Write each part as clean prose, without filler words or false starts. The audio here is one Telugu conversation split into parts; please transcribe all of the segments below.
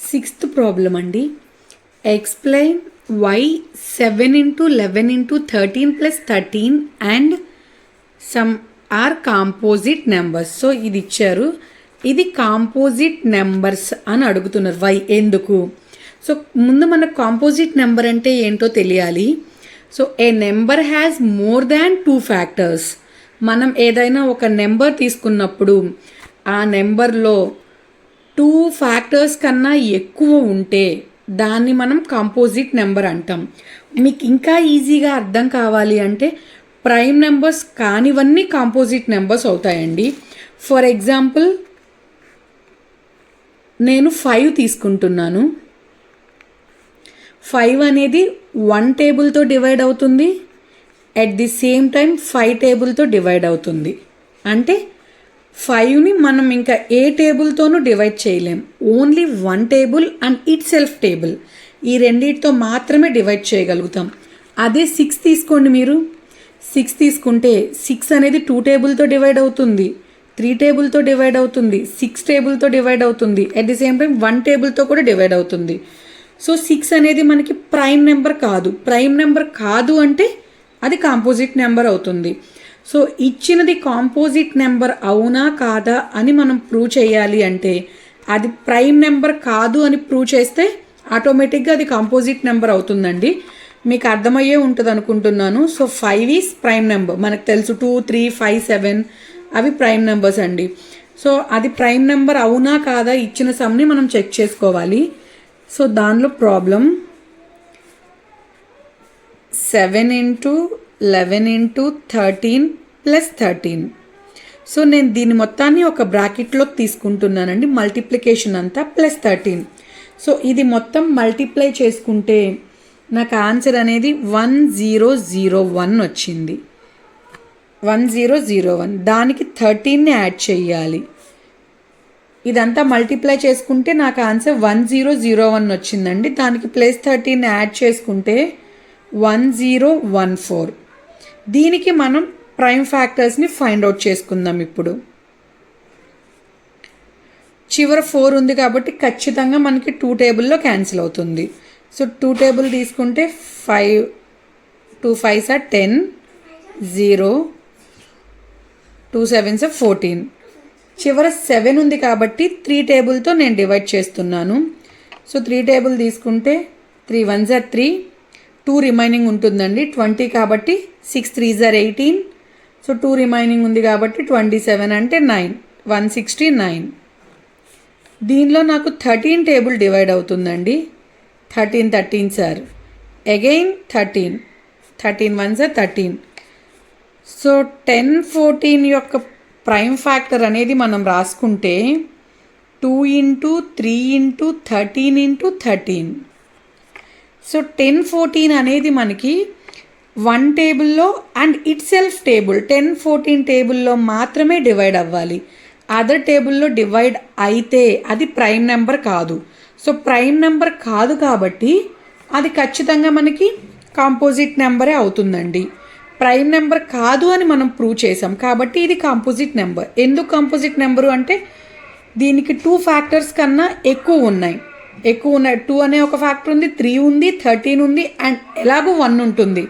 సిక్స్త్ ప్రాబ్లం అండి. Explain why 7 into 11 into 13 plus 13 and some are composite numbers. So ఇది ఇచ్చారు, ఇది కాంపోజిట్ నెంబర్స్ అని అడుగుతున్నారు. వై, ఎందుకు? సో ముందు మనకు కాంపోజిట్ నెంబర్ అంటే ఏంటో తెలియాలి. So A number has more than 2 factors. మనం ఏదైనా ఒక నెంబర్ తీసుకున్నప్పుడు ఆ నెంబర్లో 2 ఫ్యాక్టర్స్ కన్నా ఎక్కువ ఉంటే దాన్ని మనం కాంపోజిట్ నెంబర్ అంటాం. మీకు ఇంకా ఈజీగా అర్థం కావాలి అంటే ప్రైమ్ నెంబర్స్ కానివన్నీ కాంపోజిట్ నెంబర్స్ అవుతాయండి. ఫర్ ఎగ్జాంపుల్ నేను 5 తీసుకుంటున్నాను. 5 అనేది 1 టేబుల్తో డివైడ్ అవుతుంది, అట్ ది సేమ్ టైం 5 టేబుల్తో డివైడ్ అవుతుంది. అంటే 5ని మనం ఇంకా ఏ టేబుల్తోనూ డివైడ్ చేయలేం. Only 1 table and itself table, ఈ రెండింటితో మాత్రమే డివైడ్ చేయగలుగుతాం. అదే 6 తీసుకోండి. మీరు 6 తీసుకుంటే 6 అనేది 2 టేబుల్తో డివైడ్ అవుతుంది, 3 టేబుల్తో డివైడ్ అవుతుంది, 6 టేబుల్తో డివైడ్ అవుతుంది, అట్ ది సేమ్ టైం 1 టేబుల్తో కూడా డివైడ్ అవుతుంది. సో 6 అనేది మనకి ప్రైమ్ నెంబర్ కాదు. ప్రైమ్ నెంబర్ కాదు అంటే అది కాంపోజిట్ నెంబర్ అవుతుంది. సో ఇచ్చినది కాంపోజిట్ నెంబర్ అవునా కాదా అని మనం ప్రూవ్ చేయాలి అంటే అది ప్రైమ్ నెంబర్ కాదు అని ప్రూవ్ చేస్తే ఆటోమేటిక్గా అది కాంపోజిట్ నెంబర్ అవుతుందండి. మీకు అర్థమయ్యే ఉంటుంది అనుకుంటున్నాను. సో 5 ఈజ్ ప్రైమ్ నెంబర్, మనకు తెలుసు. 2, 3, 5, 7 అవి ప్రైమ్ నెంబర్స్ అండి. సో అది ప్రైమ్ నెంబర్ అవునా కాదా ఇచ్చిన సమ్ని మనం చెక్ చేసుకోవాలి. సో దానిలో problem 7 into 11 into 13 plus 13. So నేను దీని మొత్తాన్ని ఒక బ్రాకెట్లో తీసుకుంటున్నానండి. మల్టిప్లికేషన్ అంతా ప్లస్ 13. సో ఇది మొత్తం మల్టిప్లై చేసుకుంటే నాకు ఆన్సర్ అనేది 1001 వచ్చింది. 1001 దానికి 13ని యాడ్ చేయాలి. ఇదంతా మల్టిప్లై చేసుకుంటే నాకు ఆన్సర్ 1001 వచ్చిందండి. దానికి ప్లస్ 13ని యాడ్ చేసుకుంటే 1014. దీనికి మనం ప్రైమ్ ఫ్యాక్టర్స్ని ఫైండ్ అవుట్ చేసుకుందాం. ఇప్పుడు చివర 4 ఉంది కాబట్టి ఖచ్చితంగా మనకి 2 టేబుల్లో క్యాన్సిల్ అవుతుంది. సో 2 టేబుల్ తీసుకుంటే 5, 2 5s are 10, 0, 2 7s are 14. చివర 7 ఉంది కాబట్టి 3 టేబుల్తో నేను డివైడ్ చేస్తున్నాను. సో 3 టేబుల్ తీసుకుంటే 3 1s are 3, 2 రిమైనింగ్ ఉంటుందండి. 20 కాబట్టి 6 3s are 18. సో 2 రిమైనింగ్ ఉంది కాబట్టి 27 అంటే 9, 169. దీనిలో నాకు 13 టేబుల్ డివైడ్ అవుతుందండి. 13 13s are again 13, 13 1s are 13. So 10 14 యొక్క ప్రైమ్ ఫ్యాక్టర్ అనేది మనం రాసుకుంటే 2 into 3 into 13 into 13. సో 10 14 అనేది మనకి 1 టేబుల్లో అండ్ ఇట్ సెల్ఫ్ టేబుల్ 10 14 టేబుల్లో మాత్రమే డివైడ్ అవ్వాలి. అదర్ టేబుల్లో డివైడ్ అయితే అది ప్రైమ్ నెంబర్ కాదు. సో ప్రైమ్ నెంబర్ కాదు కాబట్టి అది ఖచ్చితంగా మనకి కాంపోజిట్ నెంబరే అవుతుందండి. ప్రైమ్ నెంబర్ కాదు అని మనం ప్రూవ్ చేసాం కాబట్టి ఇది కాంపోజిట్ నెంబర్. ఎందుకు కాంపోజిట్ నెంబరు అంటే దీనికి 2 ఫ్యాక్టర్స్ కన్నా ఎక్కువ ఉన్నాయి. 2 అనే ఒక ఫ్యాక్టర్ ఉంది, 3 ఉంది, 13 ఉంది, అండ్ ఎలాగో 1 ఉంటుంది.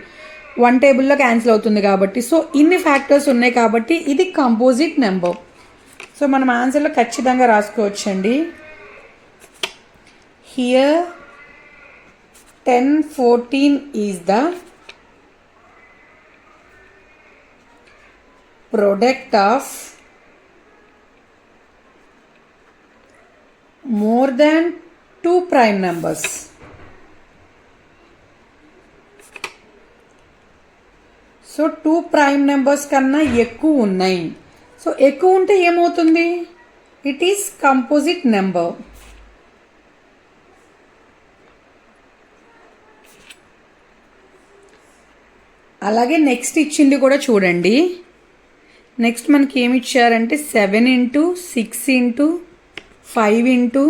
1 టేబుల్లో క్యాన్సిల్ అవుతుంది కాబట్టి. సో ఇన్ని ఫ్యాక్టర్స్ ఉన్నాయి కాబట్టి ఇది కాంపోజిట్ నెంబర్. సో మనం ఆన్సర్లో ఖచ్చితంగా రాసుకోవచ్చండి. Here 10 14 is the product of more than 2 prime numbers. So 2 prime numbers కన్నా ఎక్కువ ఉన్నాయి. సో ఎక్కువ ఉంటే ఏమవుతుంది? It is composite number. అలాగే నెక్స్ట్ ఇచ్చింది కూడా చూడండి. నెక్స్ట్ మనకి ఏమి ఇచ్చారంటే 7 into 6 into 5 into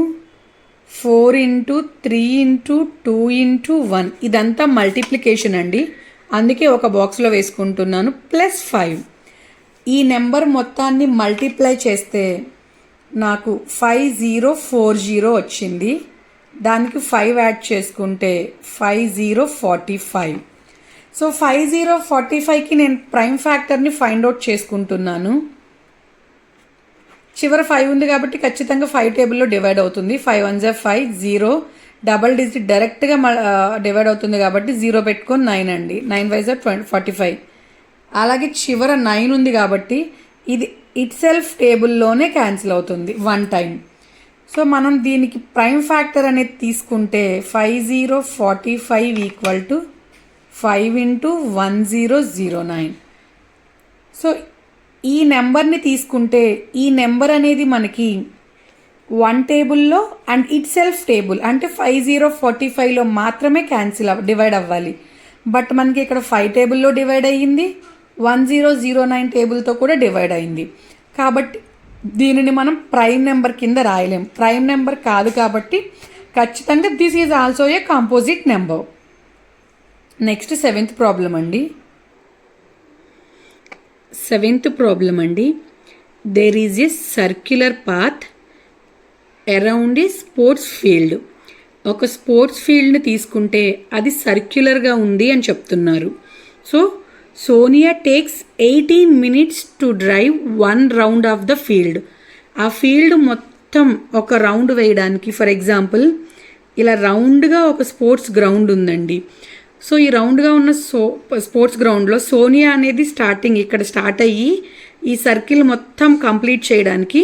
4 into 3 into 2 into 1. ఇదంతా మల్టిప్లికేషన్ అండి, అందుకే ఒక బాక్స్లో వేసుకుంటున్నాను. ప్లస్ 5. ఈ నెంబర్ మొత్తాన్ని మల్టిప్లై చేస్తే నాకు 5040 వచ్చింది. దానికి 5 యాడ్ చేసుకుంటే 5045. సో 5045కి నేను ప్రైమ్ ఫ్యాక్టర్ని ఫైండ్ అవుట్ చేసుకుంటున్నాను. చివర 5 ఉంది కాబట్టి ఖచ్చితంగా 5 టేబుల్లో డివైడ్ అవుతుంది. 5 1 జా 5, 0 డబల్ డిజిట్ డైరెక్ట్గా డివైడ్ అవుతుంది కాబట్టి 0 పెట్టుకొని 9 అండి. 9 5 జా 45. అలాగే చివర 9 ఉంది కాబట్టి ఇది ఇట్ సెల్ఫ్ టేబుల్లోనే క్యాన్సిల్ అవుతుంది 1 టైం. సో మనం దీనికి ప్రైమ్ ఫ్యాక్టర్ అనేది తీసుకుంటే 5045 ఈక్వల్ టు 5 ఇంటూ 1009. సో ఈ నెంబర్ని తీసుకుంటే ఈ నెంబర్ అనేది మనకి 1 టేబుల్లో అండ్ ఇట్ సెల్ఫ్ టేబుల్ అంటే 5045లో మాత్రమే డివైడ్ అవ్వాలి. బట్ మనకి ఇక్కడ 5 టేబుల్లో డివైడ్ అయ్యింది, 1009 టేబుల్తో కూడా డివైడ్ అయింది. కాబట్టి దీనిని మనం ప్రైమ్ నెంబర్ కింద రాయలేం. ప్రైమ్ నెంబర్ కాదు కాబట్టి ఖచ్చితంగా this is also a composite number. Next seventh problem అండి. There is a circular path around a sports field. ఒక స్పోర్ట్స్ ఫీల్డ్ని తీసుకుంటే అది సర్క్యులర్గా ఉంది అని చెప్తున్నారు. So Sonia takes 18 minutes to drive 1 round of the field. ఆ ఫీల్డ్ మొత్తం ఒక రౌండ్ వేయడానికి, ఫర్ ఎగ్జాంపుల్ ఇలా రౌండ్గా ఒక స్పోర్ట్స్ గ్రౌండ్ ఉందండి. సో ఈ రౌండ్గా ఉన్న స్పోర్ట్స్ గ్రౌండ్లో సోనియా అనేది ఇక్కడ స్టార్ట్ అయ్యి ఈ సర్కిల్ మొత్తం కంప్లీట్ చేయడానికి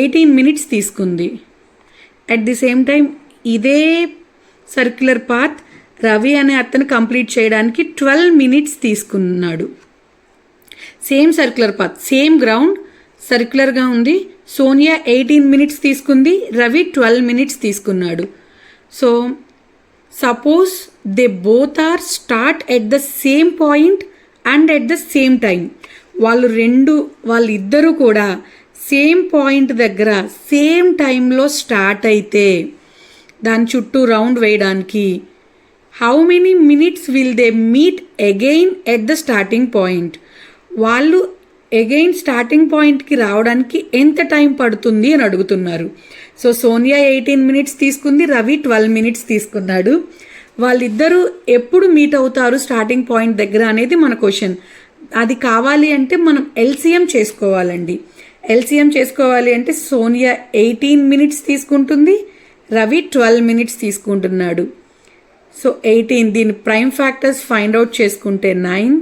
18 minutes తీసుకుంది. అట్ ది సేమ్ టైం ఇదే సర్క్యులర్ పాత్ రవి అనే అతను కంప్లీట్ చేయడానికి 12 minutes తీసుకున్నాడు. Same circular path, same ground, సర్క్యులర్గా ఉంది. సోనియా 18 minutes తీసుకుంది, రవి 12 minutes తీసుకున్నాడు. So suppose they both are start at the same point and at the same time. వాళ్ళిద్దరూ కూడా సేమ్ పాయింట్ దగ్గర సేమ్ టైంలో స్టార్ట్ అయితే దాని చుట్టూ రౌండ్ వేయడానికి how many minutes will they meet again at the starting point. వాళ్ళు అగైన్ స్టార్టింగ్ పాయింట్కి రావడానికి ఎంత టైం పడుతుంది అని అడుగుతున్నారు. సో సోనియా 18 minutes తీసుకుంది, రవి 12 minutes తీసుకున్నాడు. వాళ్ళిద్దరూ ఎప్పుడు మీట్ అవుతారు స్టార్టింగ్ పాయింట్ దగ్గర అనేది మన క్వశ్చన్. అది కావాలి అంటే మనం ఎల్సిఎం చేసుకోవాలండి. ఎల్సిఎం చేసుకోవాలి అంటే సోనియా 18 minutes తీసుకుంటుంది, రవి 12 minutes తీసుకుంటున్నాడు. సో 18, దీని ప్రైమ్ ఫ్యాక్టర్స్ ఫైండ్ అవుట్ చేసుకుంటే 9,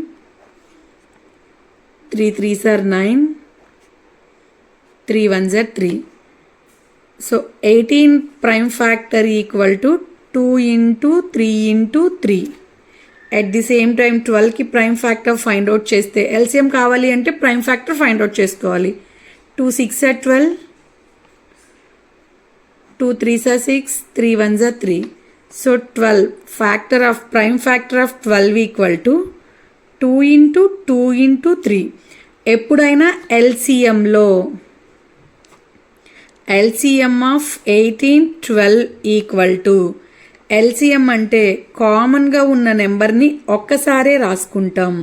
3 3s are 9, 3 1s are 3. So 18 prime factor equal to 2 into 3 into 3. At the same time 12కి ప్రైమ్ ఫ్యాక్టర్ ఫైండ్ అవుట్ చేస్తే ఎల్సిఎం కావాలి అంటే ప్రైమ్ ఫ్యాక్టర్ ఫైండ్ అవుట్ చేసుకోవాలి. 2 6 are 12, 2 3s are 6, 3 1s are 3. So 12 prime factor of 12 equal to 2 into 2 into 3. ఎప్పుడైనా ఎల్సిఎంలో LCM of 18 12 equal to LCM అంటే కామన్గా ఉన్న నెంబర్ని ఒక్కసారే రాసుకుంటాం.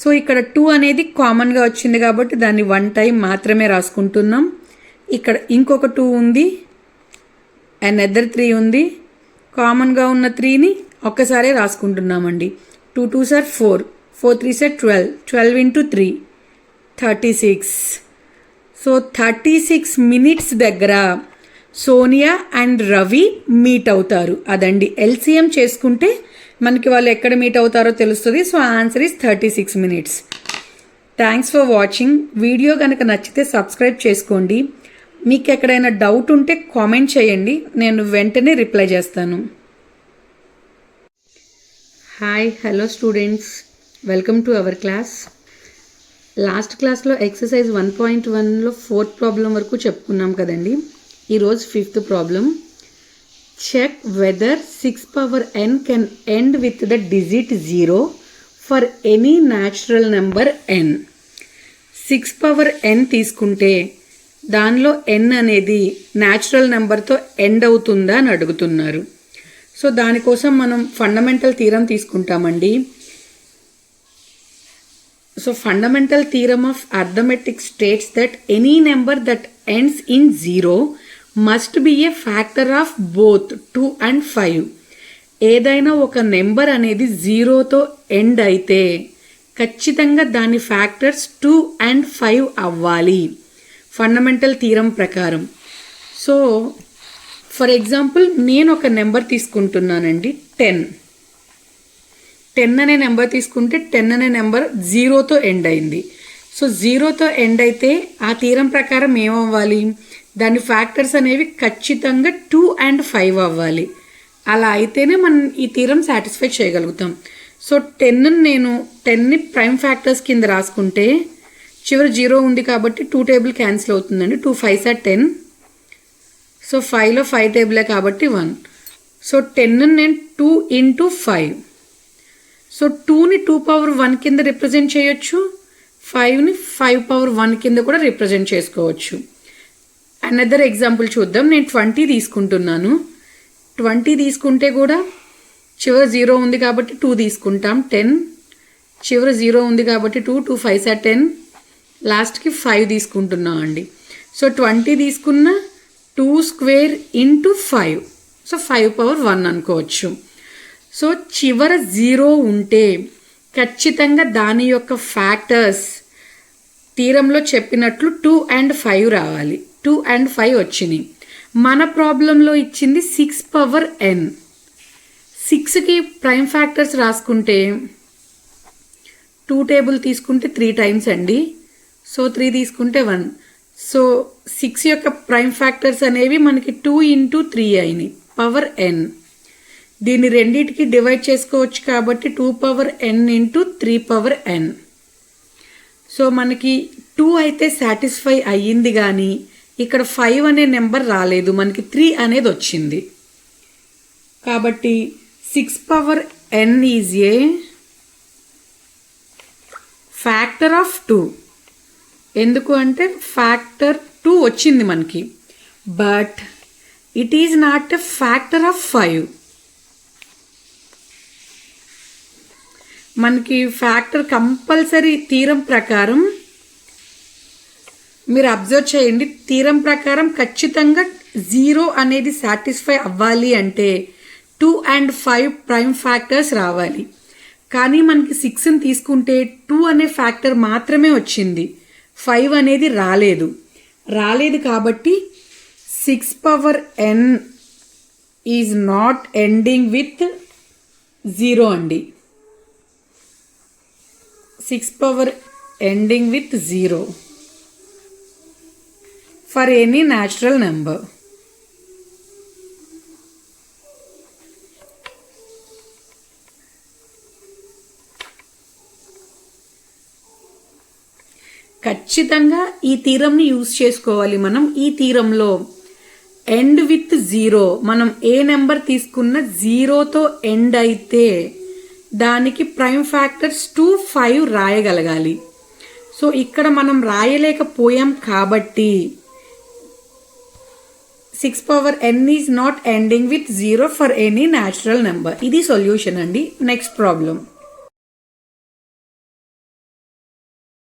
సో ఇక్కడ 2 అనేది కామన్గా వచ్చింది కాబట్టి దాన్ని 1 టైం మాత్రమే రాసుకుంటున్నాం. ఇక్కడ ఇంకొక 2 ఉంది, అనదర్ 3 ఉంది. కామన్గా ఉన్న 3ని ఒక్కసారే రాసుకుంటున్నామండి. 2 2s are 4, 4 3s are 12, 12 into 3 36. So 36 minutes దగ్గర సోనియా అండ్ రవి మీట్ అవుతారు. అదండి ఎల్సిఎం చేసుకుంటే మనకి వాళ్ళు ఎక్కడ మీట్ అవుతారో తెలుస్తుంది. So answer is 36 minutes. Thanks for watching. Video కనుక నచ్చితే సబ్స్క్రైబ్ చేసుకోండి. మీకు ఎక్కడైనా డౌట్ ఉంటే కామెంట్ చేయండి, నేను వెంటనే రిప్లై చేస్తాను. Hi, hello students, welcome to our class. Last క్లాస్లో ఎక్సర్సైజ్ 1.1లో 4th ప్రాబ్లం వరకు చెప్పుకున్నాం కదండి. ఈరోజు 5th problem. Check whether 6 power n can end with the digit 0 for any natural number n. 6 power n తీసుకుంటే దానిలో n అనేది న్యాచురల్ నెంబర్తో ఎండ్ అవుతుందా అని అడుగుతున్నారు. సో దానికోసం మనం ఫండమెంటల్ థీరం తీసుకుంటామండి. So fundamental theorem of arithmetic states that any number that ends in 0 must be A factor of both 2 and 5. ఏదైనా ఒక నెంబర్ అనేది 0తో ఎండ్ అయితే ఖచ్చితంగా దాని ఫ్యాక్టర్స్ 2 and 5 అవ్వాలి ఫండమెంటల్ థీరం ప్రకారం. సో ఫర్ ఎగ్జాంపుల్ నేను ఒక నెంబర్ తీసుకుంటున్నానండి 10 అనే నెంబర్ తీసుకుంటే 10 అనే నెంబర్ 0తో ఎండ్ అయింది. సో 0తో ఎండ్ అయితే ఆ థీరం ప్రకారం ఏమవ్వాలి, దాని ఫ్యాక్టర్స్ అనేవి ఖచ్చితంగా 2 and 5 అవ్వాలి. అలా అయితేనే మనం ఈ థీరం సాటిస్ఫై చేయగలుగుతాం. సో 10ని ప్రైమ్ ఫ్యాక్టర్స్ కింద రాసుకుంటే చివరి 0 ఉంది కాబట్టి 2 టేబుల్ క్యాన్సిల్ అవుతుందండి. 2 5s are 10. సో 5లో 5 టేబులే కాబట్టి 1. సో 10ని నేను 2 into 5. సో 2ని 2 power 1 కింద రిప్రజెంట్ చేయొచ్చు, 5ని 5 power 1 కింద కూడా రిప్రజెంట్ చేసుకోవచ్చు. అనదర్ ఎగ్జాంపుల్ చూద్దాం. నేను 20 తీసుకుంటున్నాను. 20 తీసుకుంటే కూడా చివరి 0 ఉంది కాబట్టి 2 తీసుకుంటాం. 10 చివరి 0 ఉంది కాబట్టి 2 5s are 10. లాస్ట్కి 5 తీసుకుంటున్నాం అండి. సో 20 తీసుకున్న 2 square into 5. సో 5 power 1 అనుకోవచ్చు. సో చివర 0 ఉంటే ఖచ్చితంగా దాని యొక్క ఫ్యాక్టర్స్ థీరంలో చెప్పినట్లు 2 and 5 రావాలి. 2 and 5 వచ్చినాయి. మన ప్రాబ్లంలో ఇచ్చింది 6 power n. 6కి ప్రైమ్ ఫ్యాక్టర్స్ రాసుకుంటే 2 టేబుల్ తీసుకుంటే 3 times అండి. సో 3 తీసుకుంటే 1. సో 6 యొక్క ప్రైమ్ ఫ్యాక్టర్స్ అనేవి మనకి 2 into 3 అయినాయి, పవర్ n. దీన్ని రెండింటికి డివైడ్ చేసుకోవచ్చు కాబట్టి 2 power n into 3 power n. So మనకి 2 అయితే సాటిస్ఫై అయ్యింది కానీ ఇక్కడ 5 అనే నెంబర్ రాలేదు, మనకి 3 అనేది వచ్చింది. కాబట్టి 6 power n is a factor of 2. ఎందుకు అంటే ఫ్యాక్టర్ 2 వచ్చింది మనకి, but it is not a factor of 5. మనకి ఫ్యాక్టర్ కంపల్సరీ థీరం ప్రకారం మీరు అబ్జర్వ్ చేయండి. థీరం ప్రకారం ఖచ్చితంగా 0 అనేది సాటిస్ఫై అవ్వాలి అంటే 2 and 5 ప్రైమ్ ఫ్యాక్టర్స్ రావాలి. కానీ మనకి 6ని తీసుకుంటే 2 అనే ఫ్యాక్టర్ మాత్రమే వచ్చింది, 5 అనేది రాలేదు కాబట్టి 6 power n is not ending with 0 అండి. 6 power ending with 0 for any natural number. ఖచ్చితంగా ఈ థీరంని యూజ్ చేసుకోవాలి మనం. ఈ థీరంలో ఎండ్ విత్ 0, మనం ఏ నెంబర్ తీసుకున్నా 0తో ఎండ్ అయితే దానికి ప్రైమ్ ఫ్యాక్టర్స్ 2 5 రాయగలగాలి. సో ఇక్కడ మనం రాయలేకపోయాం కాబట్టి 6 power n is not ending with 0 for any natural number. ఇది సొల్యూషన్ అండి. Next problem.